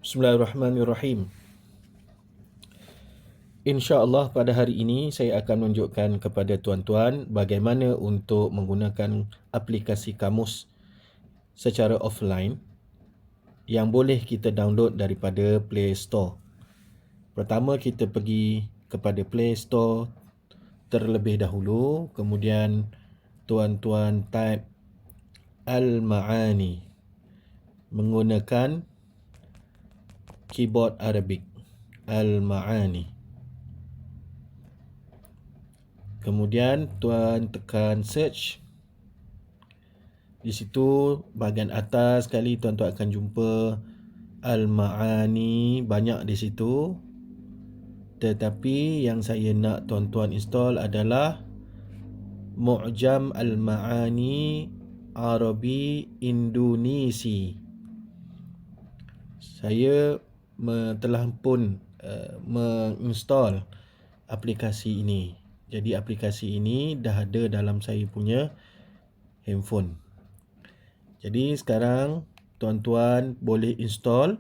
Bismillahirrahmanirrahim. InsyaAllah pada hari ini saya akan menunjukkan kepada tuan-tuan bagaimana untuk menggunakan aplikasi kamus secara offline yang boleh kita download daripada Play Store. Pertama kita pergi kepada Play Store terlebih dahulu, kemudian tuan-tuan type Al-Ma'ani menggunakan keyboard Arabic. Al-Ma'ani. Kemudian tuan tekan search. Di situ bahagian atas sekali tuan-tuan akan jumpa Al-Ma'ani, banyak di situ. Tetapi yang saya nak tuan-tuan install adalah Mu'jam Al-Ma'ani Arabi Indonesi. Saya telah pun menginstall aplikasi ini. Jadi aplikasi ini dah ada dalam saya punya handphone. Jadi sekarang tuan-tuan boleh install.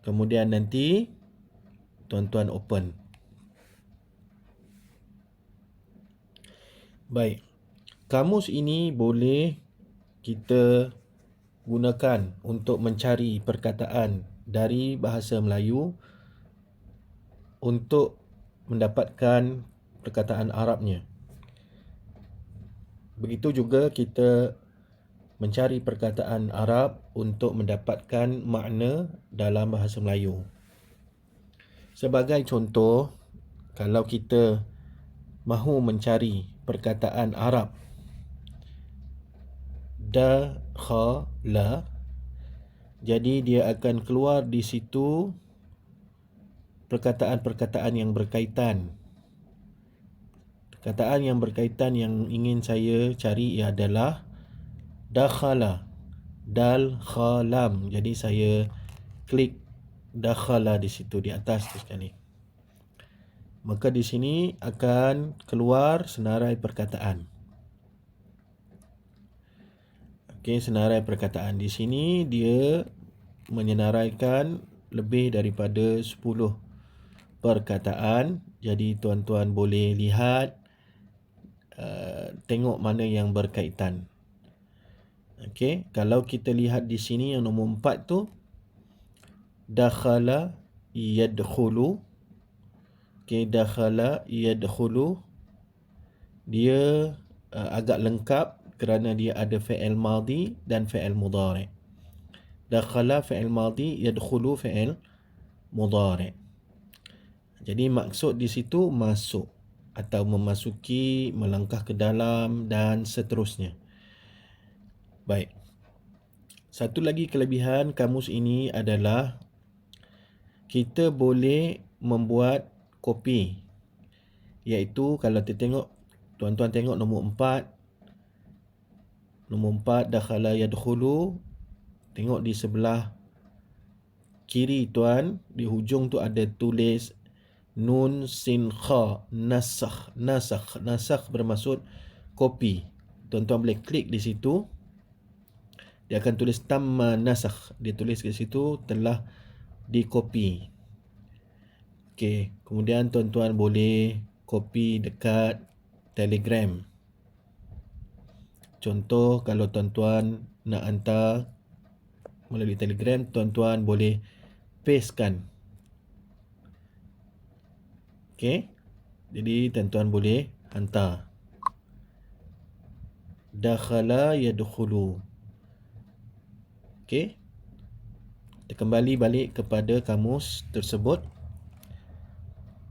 Kemudian nanti tuan-tuan open. Baik. Kamus ini boleh kita gunakan untuk mencari perkataan dari bahasa Melayu untuk mendapatkan perkataan Arabnya. Begitu juga kita mencari perkataan Arab untuk mendapatkan makna dalam bahasa Melayu. Sebagai contoh, kalau kita mahu mencari perkataan Arab dakhala, jadi dia akan keluar di situ perkataan-perkataan yang berkaitan. Perkataan yang berkaitan yang ingin saya cari adalah dakhala, dal khalam. Jadi saya klik dakhala di situ di atas tu sekali. Maka di sini akan keluar senarai perkataan. Okey, senarai perkataan di sini dia menyenaraikan lebih daripada 10 perkataan. Jadi tuan-tuan boleh lihat, tengok mana yang berkaitan. Okey, kalau kita lihat di sini yang nombor 4 tu dakhala yadkhulu. Okey, dakhala yadkhulu dia agak lengkap kerana dia ada fi'il madhi dan fi'il mudhari'. Dakhala fi'il madhi, yadkhulu fi'il mudhari'. Jadi maksud di situ masuk atau memasuki, melangkah ke dalam dan seterusnya. Baik. Satu lagi kelebihan kamus ini adalah kita boleh membuat kopi. Iaitu kalau kita tengok, tuan-tuan tengok nombor 4. Nombor 4 dakhala yadkhulu. Tengok di sebelah kiri tuan, di hujung tu ada tulis nun sin kha, nasakh. Nasakh bermaksud kopi. Tuan-tuan boleh klik di situ. Dia akan tulis tamma nasakh. Dia tulis di situ telah dikopi. Okey, kemudian tuan-tuan boleh copy dekat Telegram. Contoh kalau tuan-tuan nak hantar melalui Telegram, tuan-tuan boleh pastekan. Okey. Jadi tuan-tuan boleh hantar. Dakhala yadkhulu. Okey. Kita kembali balik kepada kamus tersebut.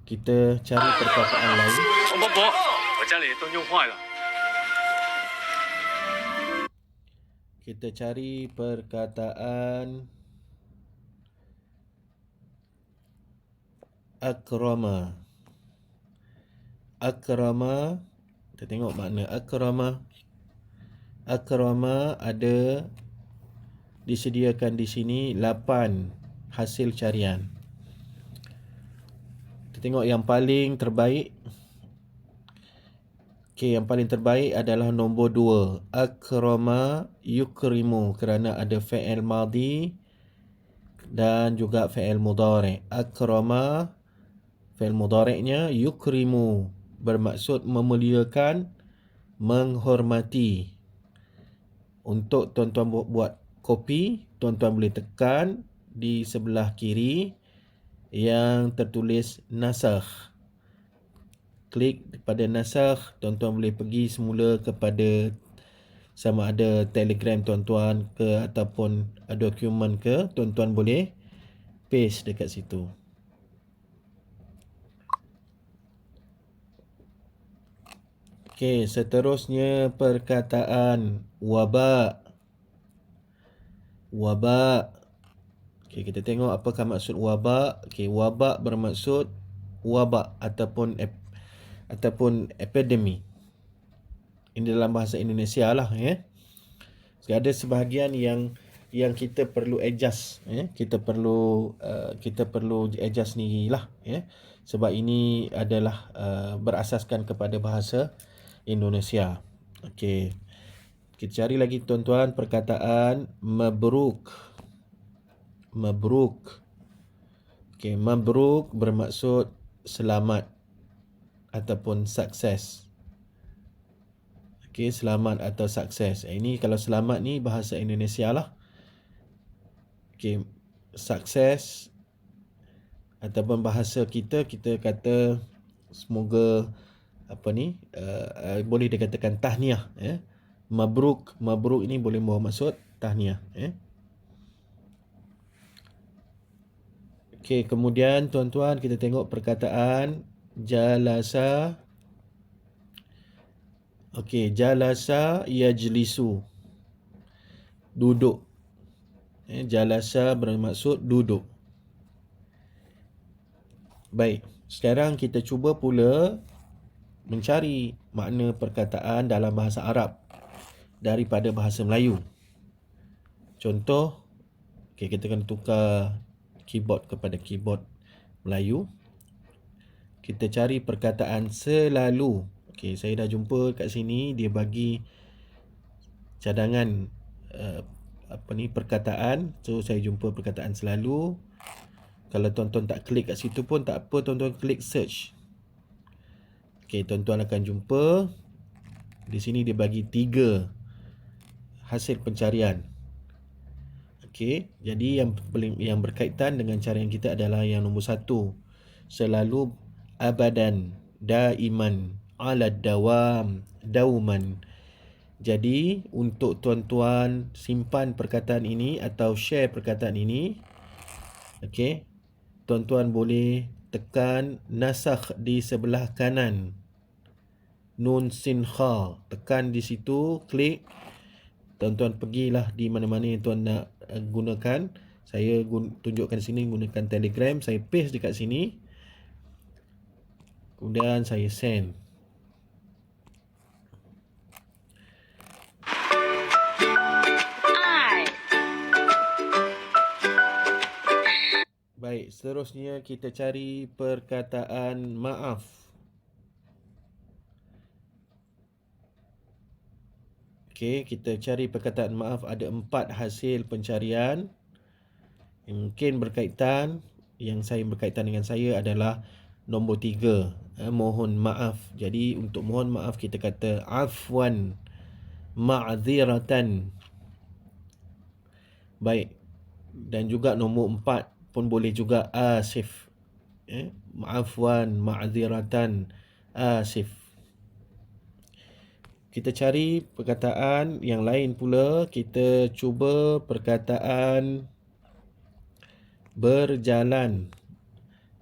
Kita cari perkataan lain. Kita cari perkataan akrama. Akrama, kita tengok makna akrama. Akrama ada disediakan di sini 8 hasil carian. Kita tengok yang paling terbaik. Okey, yang paling terbaik adalah nombor 2. Akrama yukrimu, kerana ada fi'il madhi dan juga fi'il mudhari'. Akrama fi'il mudhari'nya, yukrimu bermaksud memuliakan, menghormati. Untuk tuan-tuan buat kopi, tuan-tuan boleh tekan di sebelah kiri yang tertulis nasakh. Klik pada nasakh, tuan-tuan boleh pergi semula kepada sama ada Telegram tuan-tuan ke ataupun dokumen ke, tuan-tuan boleh paste dekat situ. Okey, seterusnya perkataan wabak. Wabak. Okey, kita tengok apakah maksud wabak. Okey, wabak bermaksud wabak ataupun epidemi. Ini dalam bahasa Indonesia lah, ya. Ada sebahagian yang kita perlu adjust, ya. Kita perlu adjust sendiri lah, ya. Sebab ini adalah berasaskan kepada bahasa Indonesia. Okey. Kita cari lagi tuan-tuan perkataan mabruk. Mabruk. Okey, mabruk bermaksud selamat ataupun sukses. Okey, selamat atau sukses. Ini kalau selamat ni bahasa Indonesia lah. Okey, sukses ataupun bahasa kita kata semoga boleh dikatakan tahniah, ya. Mabruk ini boleh bermaksud tahniah, ya. Okey, kemudian tuan-tuan kita tengok perkataan jalasa. Okey, jalasa yajlisu, duduk. Jalasa bermaksud duduk. Baik, sekarang kita cuba pula mencari makna perkataan dalam bahasa Arab daripada bahasa Melayu. Contoh, kita kena tukar keyboard kepada keyboard Melayu. Kita cari perkataan selalu. Okey, saya dah jumpa kat sini, dia bagi cadangan perkataan. So saya jumpa perkataan selalu. Kalau tuan-tuan tak klik kat situ pun tak apa, tuan-tuan klik search. Okey, tuan-tuan akan jumpa di sini dia bagi 3 hasil pencarian. Okey, jadi yang berkaitan dengan carian kita adalah yang nombor 1, selalu, abadan, daiman, ala dawam, dauman. Jadi untuk tuan-tuan simpan perkataan ini atau share perkataan ini, okey, tuan-tuan boleh tekan nasakh di sebelah kanan, nun sin kha, tekan di situ, klik. Tuan-tuan pergilah di mana-mana yang tuan nak gunakan. Saya tunjukkan sini gunakan Telegram, saya paste dekat sini, kemudian saya send. Baik, seterusnya kita cari perkataan maaf. Okey, kita cari perkataan maaf. Ada 4 hasil pencarian yang mungkin berkaitan. Yang berkaitan dengan saya adalah nombor 3, mohon maaf. Jadi untuk mohon maaf kita kata afwan, ma'ziratan. Baik, dan juga nombor 4 pun boleh juga asif, afwan, ma'ziratan, asif. Kita cari perkataan yang lain pula. Kita cuba perkataan berjalan.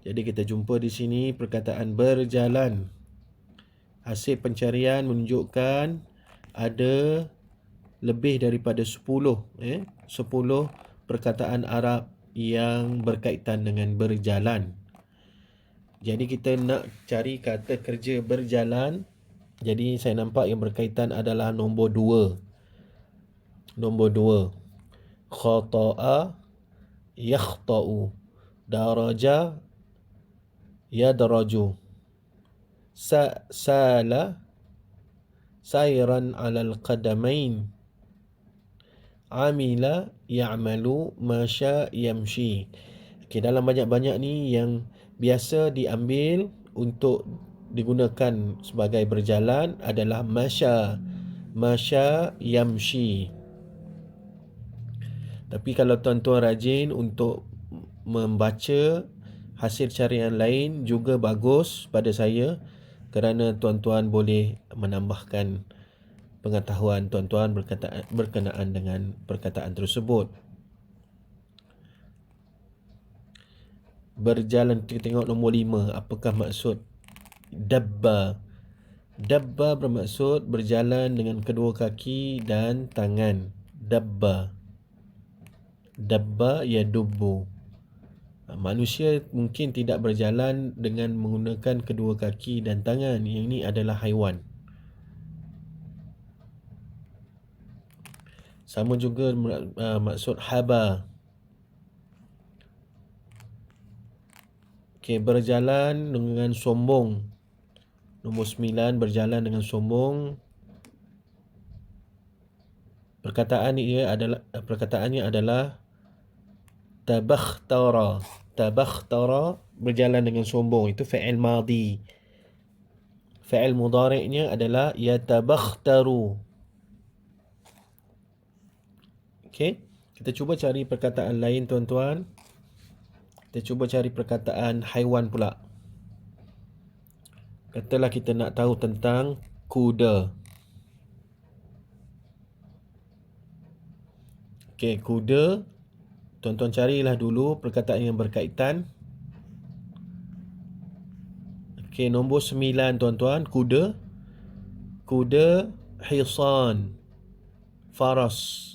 Jadi kita jumpa di sini perkataan berjalan. Hasil pencarian menunjukkan ada lebih daripada 10 perkataan Arab yang berkaitan dengan berjalan. Jadi kita nak cari kata kerja berjalan. Jadi saya nampak yang berkaitan adalah nombor 2. Nombor 2. Khata'a yakhta'u, daraja yadraju, sala sayran 'alal qadamain, amila, ya'malu, masya, yamshi. Okey, dalam banyak-banyak ni yang biasa diambil untuk digunakan sebagai berjalan adalah masya. Masya, yamshi. Tapi kalau tuan-tuan rajin untuk membaca hasil carian lain juga bagus pada saya, kerana tuan-tuan boleh menambahkan pengetahuan tuan-tuan berkenaan dengan perkataan tersebut. Berjalan, kita tengok nombor 5. Apakah maksud dabba? Dabba bermaksud berjalan dengan kedua kaki dan tangan. Dabba. Dabba yadubbu. Manusia mungkin tidak berjalan dengan menggunakan kedua kaki dan tangan. Yang ini adalah haiwan. Sama juga maksud haba. Okey, berjalan dengan sombong. Nombor 9, berjalan dengan sombong. Perkataannya adalah tabakhtara. Tabakhtara, berjalan dengan sombong. Itu fi'il madhi. Fi'il mudhari'nya adalah yatabakhtaru. Okey, kita cuba cari perkataan lain tuan-tuan. Kita cuba cari perkataan haiwan pula. Katalah kita nak tahu tentang kuda. Okey, kuda. Tuan-tuan carilah dulu perkataan yang berkaitan. Okey, nombor 9 tuan-tuan, kuda. Kuda, hisan, faras.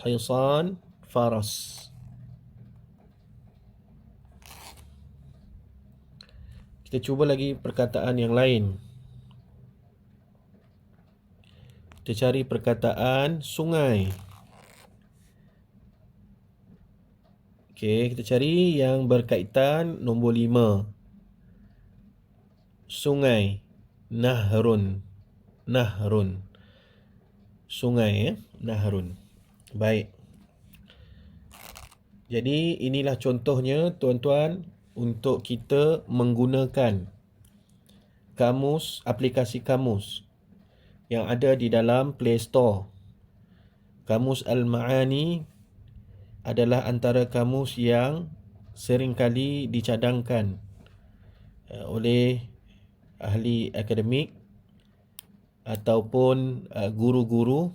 Hisan, faras. Kita cuba lagi perkataan yang lain. Kita cari perkataan sungai. Okey, kita cari yang berkaitan nombor 5. Sungai. Nahrun. Nahrun. Sungai, Nahrun. Baik. Jadi inilah contohnya tuan-tuan untuk kita menggunakan kamus, aplikasi kamus yang ada di dalam Play Store. Kamus Al-Ma'ani adalah antara kamus yang seringkali dicadangkan oleh ahli akademik ataupun guru-guru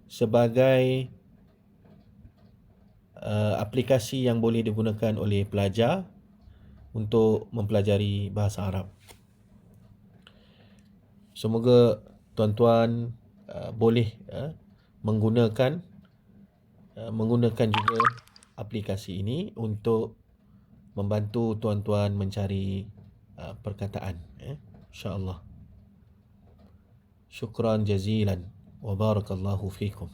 sebagai aplikasi yang boleh digunakan oleh pelajar untuk mempelajari bahasa Arab. Semoga tuan-tuan boleh menggunakan juga aplikasi ini untuk membantu tuan-tuan mencari perkataan, insya-Allah. Syukran jazilan wa barakallahu fikum.